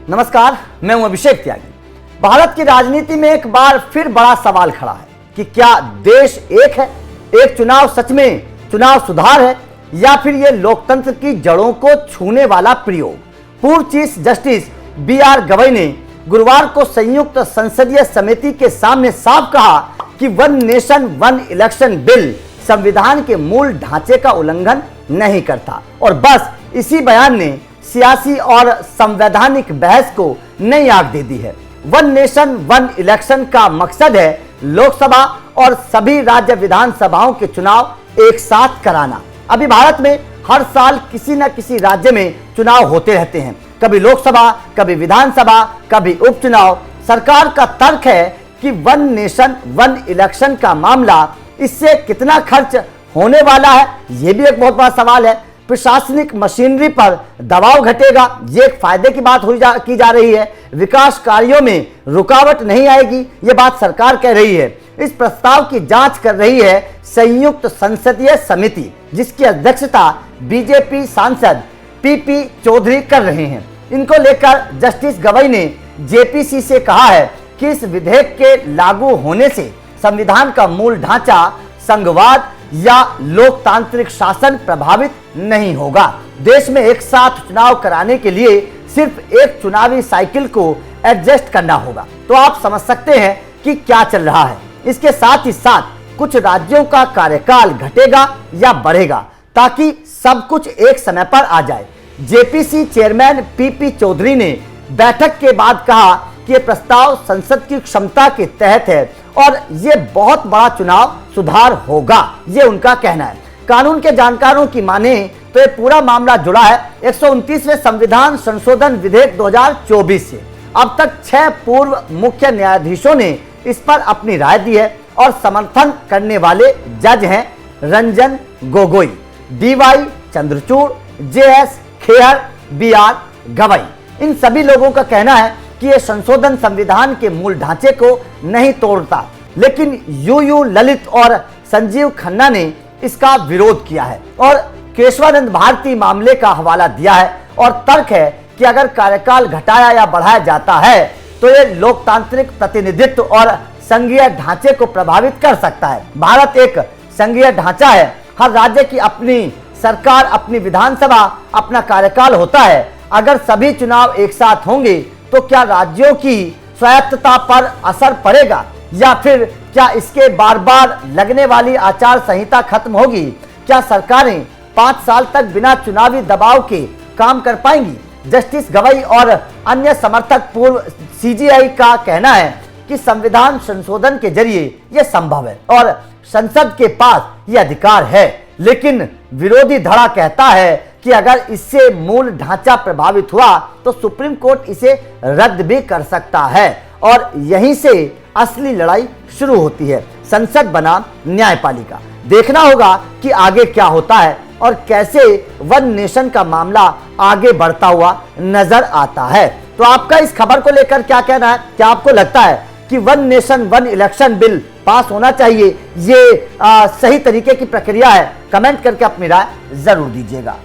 नमस्कार, मैं हूं अभिषेक त्यागी। भारत की राजनीति में एक बार फिर बड़ा सवाल खड़ा है कि क्या देश एक है, एक चुनाव सच में चुनाव सुधार है या फिर यह लोकतंत्र की जड़ों को छूने वाला प्रयोग। पूर्व चीफ जस्टिस बी.आर. गवई ने गुरुवार को संयुक्त संसदीय समिति के सामने साफ कहा कि one nation one election bill संविधान के मूल ढांचे का उल्लंघन नहीं करता और बस इसी बयान ने सियासी और संवैधानिक बहस को नई आग दे दी है। वन नेशन वन इलेक्शन का मकसद है लोकसभा और सभी राज्य विधानसभाओं के चुनाव एक साथ कराना। अभी भारत में हर साल किसी न किसी राज्य में चुनाव होते रहते हैं, कभी लोकसभा, कभी विधानसभा, कभी उपचुनाव। सरकार का तर्क है कि वन नेशन वन इलेक्शन का मामला, इससे कितना खर्च होने वाला है, यह भी एक बहुत बड़ा सवाल है। प्रशासनिक मशीनरी पर दबाव घटेगा, ये एक फायदे की बात की जा रही है। विकास कार्यों में रुकावट नहीं आएगी, ये बात सरकार कह रही है। इस प्रस्ताव की जांच कर रही है संयुक्त संसदीय समिति, जिसकी अध्यक्षता बीजेपी सांसद पी चौधरी कर रहे हैं। इनको लेकर जस्टिस गवई ने जेपीसी से कहा है कि इस विधेयक के लागू होने से संविधान का मूल ढांचा, संघवाद या लोकतांत्रिक शासन प्रभावित नहीं होगा। देश में एक साथ चुनाव कराने के लिए सिर्फ एक चुनावी साइकिल को एडजस्ट करना होगा। तो आप समझ सकते हैं कि क्या चल रहा है। इसके साथ ही साथ कुछ राज्यों का कार्यकाल घटेगा या बढ़ेगा ताकि सब कुछ एक समय पर आ जाए। जेपीसी चेयरमैन पी चौधरी ने बैठक के बाद कहा कि यह प्रस्ताव संसद की क्षमता के तहत है और ये बहुत बड़ा चुनाव सुधार होगा, ये उनका कहना है। कानून के जानकारों की माने तो ये पूरा मामला जुड़ा है 129वें संविधान संशोधन विधेयक 2024 से। अब तक 6 पूर्व मुख्य न्यायाधीशों ने इस पर अपनी राय दी है और समर्थन करने वाले जज हैं Ranjan Gogoi, DY. Chandrachud, JS. Khehar, BR. Gavai. इन सभी लोगों का कहना है कि यह संशोधन संविधान के मूल ढांचे को नहीं तोड़ता, लेकिन यू ललित और संजीव खन्ना ने इसका विरोध किया है और केशवानंद भारती मामले का हवाला दिया है और तर्क है कि अगर कार्यकाल घटाया या बढ़ाया जाता है तो यह लोकतांत्रिक प्रतिनिधित्व और संघीय ढांचे को प्रभावित कर सकता है। भारत एक संघीय ढांचा है, हर राज्य की अपनी सरकार, अपनी विधानसभा, अपना कार्यकाल होता है। अगर सभी चुनाव एक साथ होंगे तो क्या राज्यों की स्वायत्तता पर असर पड़ेगा या फिर क्या इसके बार बार लगने वाली आचार संहिता खत्म होगी? क्या सरकारें 5 साल तक बिना चुनावी दबाव के काम कर पाएंगी? जस्टिस गवई और अन्य समर्थक पूर्व सीजेआई का कहना है कि संविधान संशोधन के जरिए यह संभव है और संसद के पास यह अधिकार है, लेकिन विरोधी धड़ा कहता है कि अगर इससे मूल ढांचा प्रभावित हुआ तो सुप्रीम कोर्ट इसे रद्द भी कर सकता है और यहीं से असली लड़ाई शुरू होती है। संसद बनाम न्यायपालिका। देखना होगा कि आगे क्या होता है और कैसे वन नेशन का मामला आगे बढ़ता हुआ नजर आता है। तो आपका इस खबर को लेकर क्या कहना है? क्या आपको लगता है कि one nation one election bill pass होना चाहिए, ये सही तरीके की प्रक्रिया है? कमेंट करके अपनी राय जरूर दीजिएगा।